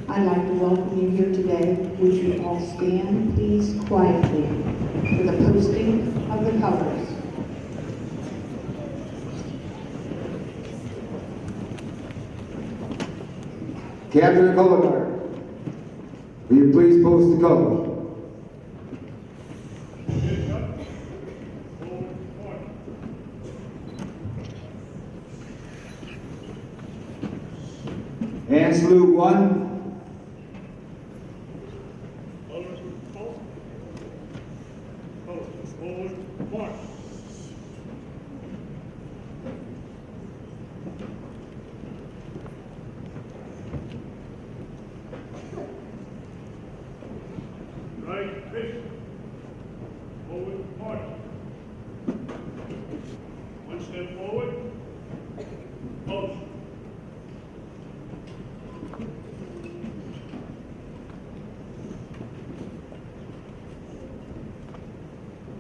I'd like to welcome you here today. Would you all stand, please, quietly for the posting of the colors. Captain of Color Guard, will you please post the colors? And salute one. Right, fish. Forward, march. One step forward. Post.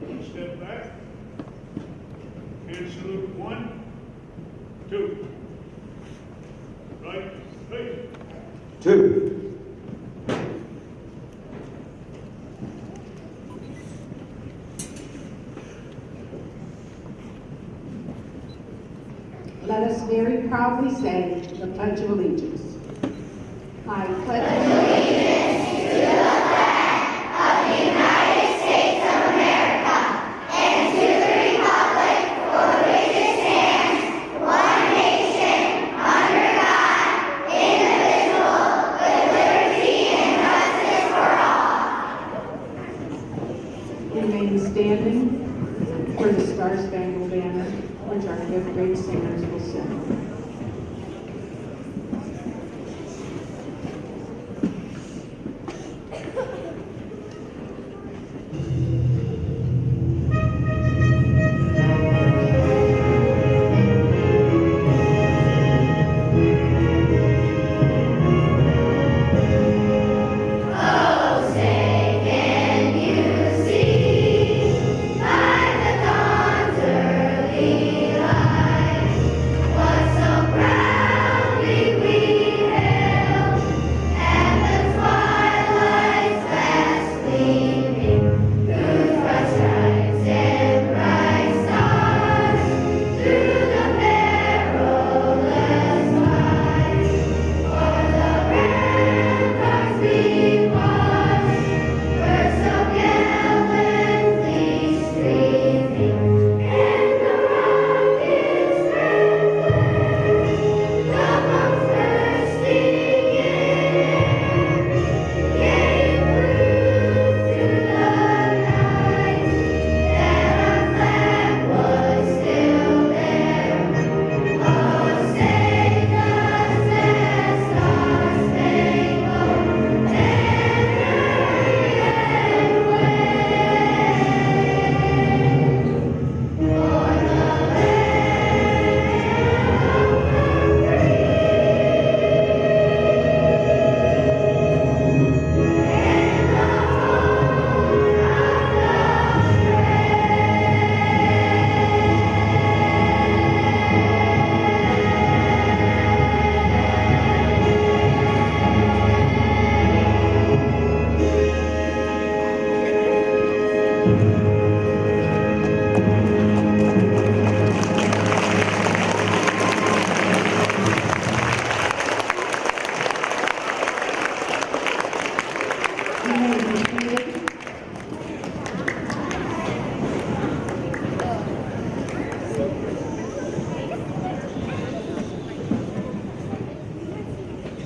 One step back. And salute 1, 2. Right, face. 2. Let us very proudly say the Pledge of Allegiance. I pledge allegiance. Remain standing for the Star Spangled Banner, which our fifth grade singers will sing.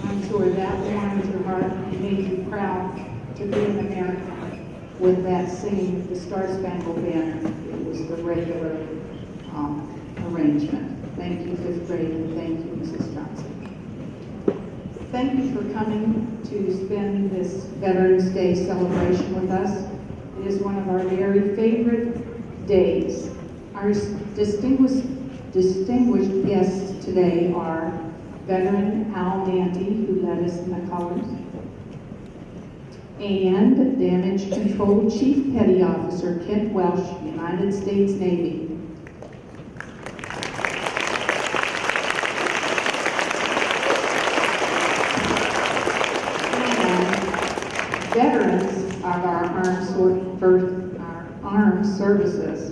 I'm sure that warms your heart and made you proud to be an American with that singing the Star Spangled Banner. It was the regular arrangement. Thank you, fifth grade, and thank you, Mrs. Johnson. Thank you for coming to spend this Veterans Day celebration with us. It is one of our very favorite days. Our distinguished guests today are veteran Al Manty, who led us in the colors, and Damage Control Chief Petty Officer Kent Welsh, United States Navy. veterans of our armed services.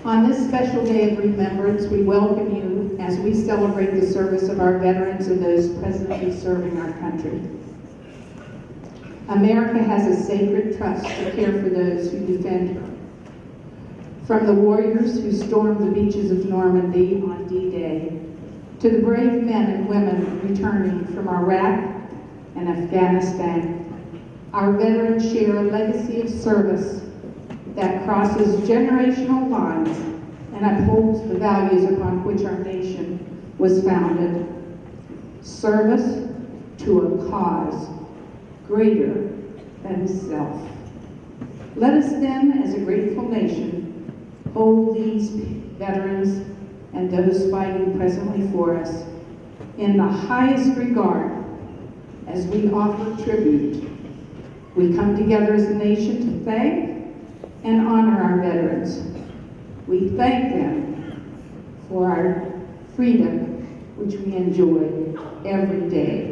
On this special day of remembrance, we welcome you as we celebrate the service of our veterans and those presently serving our country. America has a sacred trust to care for those who defend her. From the warriors who stormed the beaches of Normandy on D-Day, to the brave men and women returning from Iraq and Afghanistan, our veterans share a legacy of service that crosses generational lines and upholds the values upon which our nation was founded. Service to a cause greater than self. Let us then, as a grateful nation, hold these veterans and those fighting presently for us in the highest regard as we offer tribute. We come together as a nation to thank and honor our veterans. We thank them for our freedom, which we enjoy every day.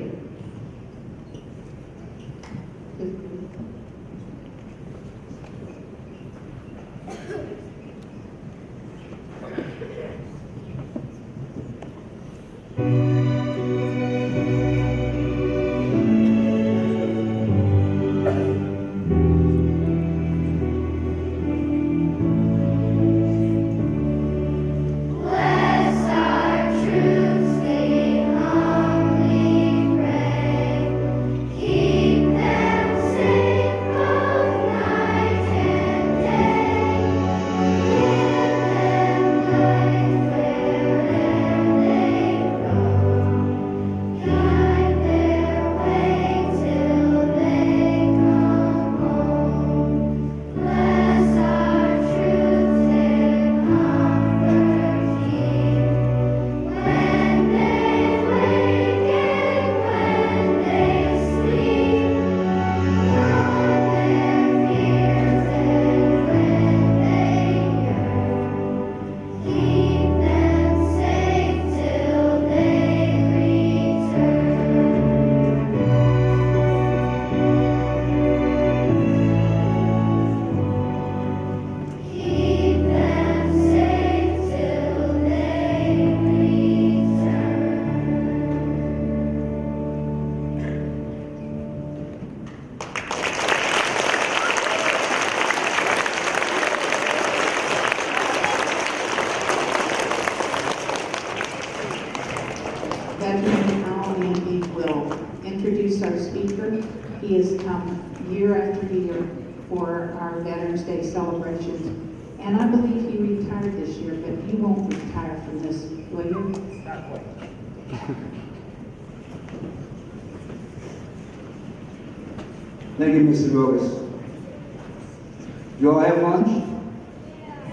Our speaker. He has come year after year for our Veterans Day celebrations, and I believe he retired this year, but you won't retire from this, will you? Not quite. Thank you, Mrs. Willis. You all have lunch?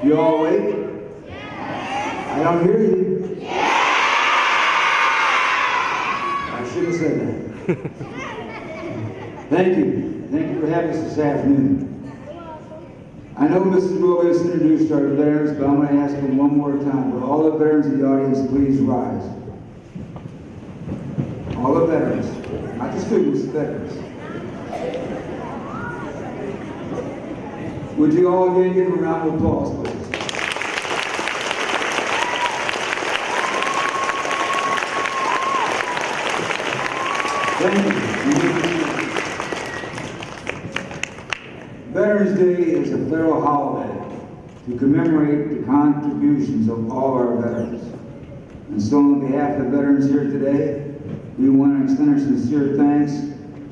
You all awake? I don't hear you. I should have said that. Thank you. Thank you for having us this afternoon. I know Mrs. Willis introduced our veterans, but I'm going to ask them one more time. Will all the veterans in the audience please rise? All the veterans, not the students, the veterans. Would you all again give them a round of applause, please? Thank you. Veterans Day is a federal holiday to commemorate the contributions of all our veterans. And so on behalf of the veterans here today, we want to extend our sincere thanks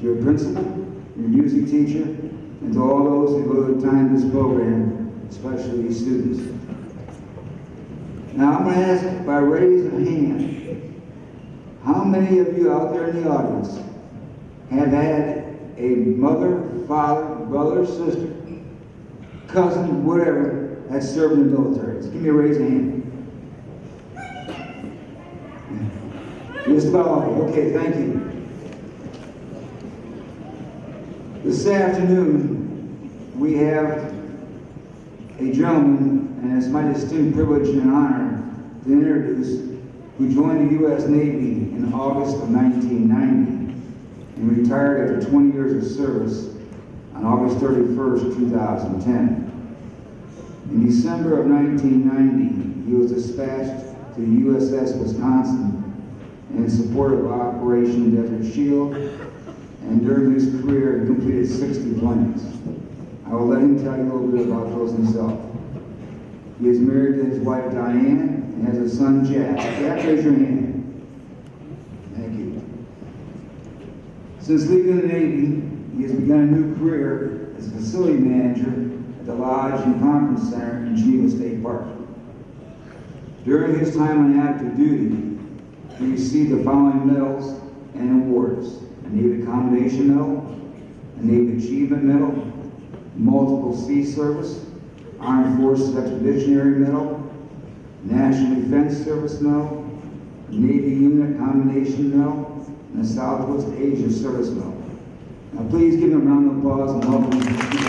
to your principal, your music teacher, and to all those who devoted time to this program, especially these students. Now I'm going to ask by raising a hand, how many of you out there in the audience have had a mother, father, brother, sister, cousin, whatever, that served in the military? Just give me a raise of hand. Just about all. Okay, thank you. This afternoon, we have a gentleman, and it's my distinct privilege and honor to introduce, who joined the U.S. Navy in August of 1990 and retired after 20 years of service on August 31st, 2010. In December of 1990, he was dispatched to the USS Wisconsin in support of Operation Desert Shield, and during his career, he completed 60 deployments. I will let him tell you a little bit about those himself. He is married to his wife, Diane, and has a son, Jack. Jack, raise your hand. Thank you. Since leaving the Navy, he has begun a new career as a facility manager at the Lodge and Conference Center in Geneva State Park. During his time on active duty, he received the following medals and awards: a Navy Commendation Medal, a Navy Achievement Medal, multiple sea service, Armed Forces Expeditionary Medal, National Defense Service Medal, Navy Unit Commendation Medal, and the Southwest Asia Service Medal. Now please give him a round of applause and welcome him to the speaker.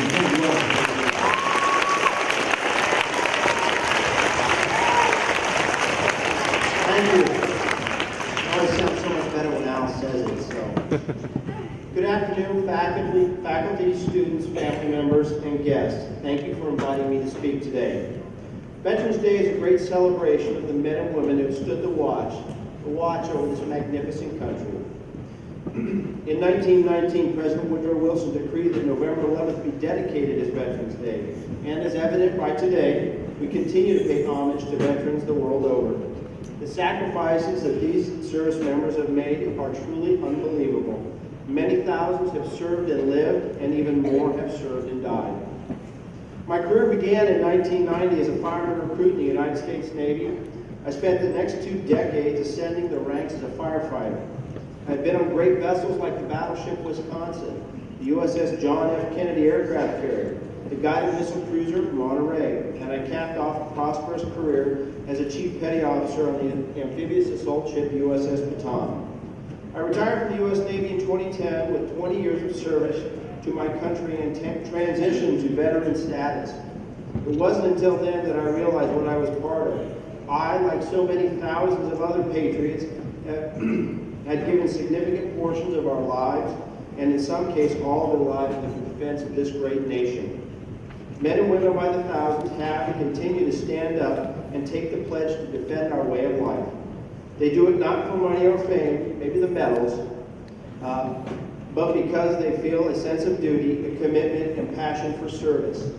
Thank you. It always sounds so much better when Al says it, so. Good afternoon, faculty, students, family members, and guests. Thank you for inviting me to speak today. Veterans Day is a great celebration of the men and women who have stood the watch over this magnificent country. In 1919, President Woodrow Wilson decreed that November 11th be dedicated as Veterans Day. And as evident by today, we continue to pay homage to veterans the world over. The sacrifices that these service members have made are truly unbelievable. Many thousands have served and lived, and even more have served and died. My career began in 1990 as a fireman recruit in the United States Navy. I spent the next 2 decades ascending the ranks as a firefighter. I've been on great vessels like the battleship Wisconsin, the USS John F. Kennedy aircraft carrier, the guided missile cruiser Monterey, and I capped off a prosperous career as a chief petty officer on the amphibious assault ship USS Baton. I retired from the U.S. Navy in 2010 with 20 years of service to my country and transitioned to veteran status. It wasn't until then that I realized what I was part of. I, like so many thousands of other patriots, had given significant portions of our lives, and in some cases all of their lives, in the defense of this great nation. Men and women by the thousands have and continue to stand up and take the pledge to defend our way of life. They do it not for money or fame, maybe the medals, but because they feel a sense of duty, a commitment, and passion for service.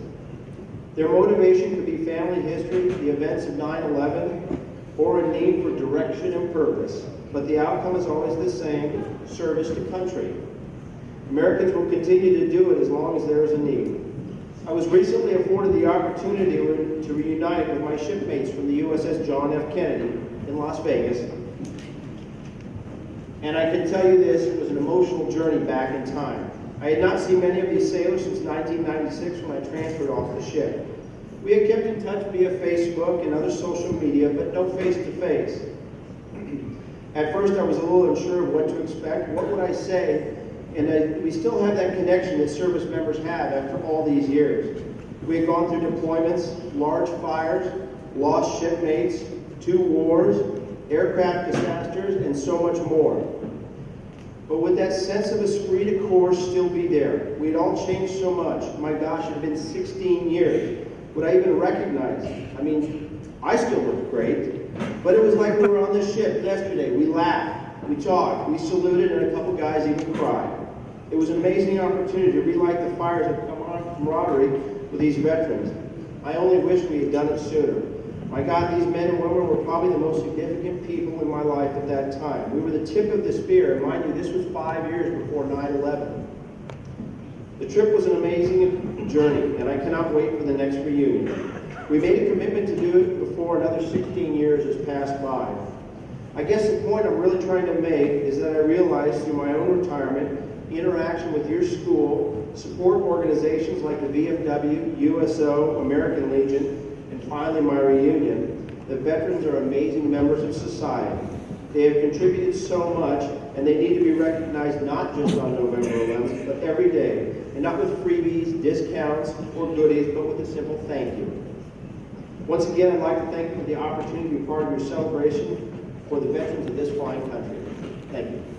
Their motivation could be family history, the events of 9/11, or a need for direction and purpose, but the outcome is always the same: service to country. Americans will continue to do it as long as there is a need. I was recently afforded the opportunity to reunite with my shipmates from the USS John F. Kennedy in Las Vegas. And I can tell you this, it was an emotional journey back in time. I had not seen many of these sailors since 1996 when I transferred off the ship. We had kept in touch via Facebook and other social media, but no face-to-face. At first I was a little unsure of what to expect, what would I say, and we still have that connection that service members have after all these years. We had gone through deployments, large fires, lost shipmates, 2 wars, aircraft disasters, and so much more. But would that sense of esprit de corps still be there? We had all changed so much. My gosh, it had been 16 years. Would I even recognize? I mean, I still look great, but it was like we were on the ship yesterday. We laughed, we talked, we saluted, and a couple guys even cried. It was an amazing opportunity to relight the fires of camaraderie with these veterans. I only wish we had done it sooner. My God, these men and women were probably the most significant people in my life at that time. We were the tip of the spear, and mind you, this was 5 years before 9/11. The trip was an amazing journey, and I cannot wait for the next reunion. We made a commitment to do it before another 16 years has passed by. I guess the point I'm really trying to make is that I realized through my own retirement, interaction with your school, support organizations like the VFW, USO, American Legion, and finally my reunion, that veterans are amazing members of society. They have contributed so much, and they need to be recognized not just on November 11th, but every day. and not with freebies, discounts, or goodies, but with a simple thank you. Once again, I'd like to thank you for the opportunity to be part of your celebration for the veterans of this fine country. Thank you.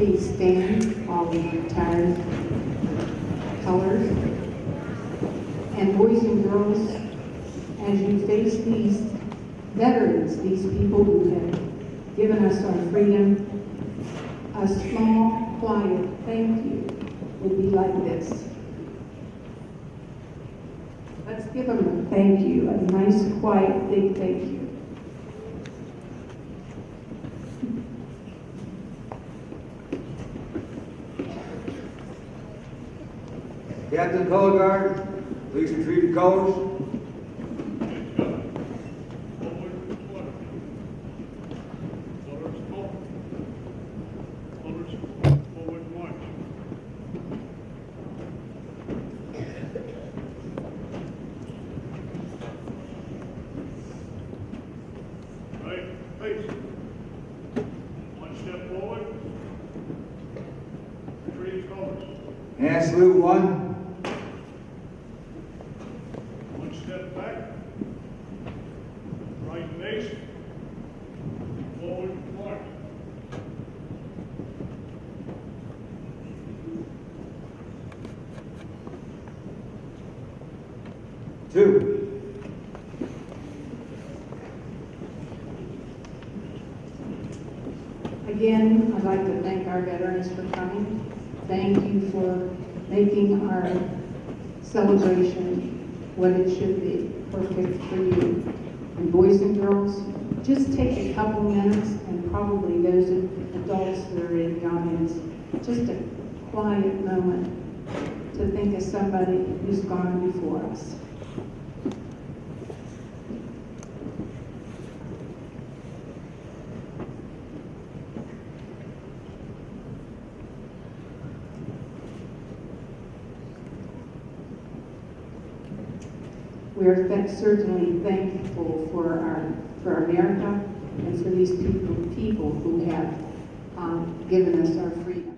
please stand while we retire colors. And boys and girls, as you face these veterans, these people who have given us our freedom, a small, quiet thank you would be like this. Let's give them a thank you, a nice, quiet, big thank you. Captain Color Guard, please retrieve the colors. Forward to quarter. Colors forward. Colors forward march. Right, face. One step forward. Retrieve colors. Hand salute 1. One step back. Right base. Forward march. Two. Again, I'd like to thank our veterans for coming. Thank you for making our celebration what it should be, perfect for you. And boys and girls, just take a couple minutes, and probably those adults that are in the audience, just a quiet moment to think of somebody who's gone before us. We are certainly thankful for America and for these people who have given us our freedom.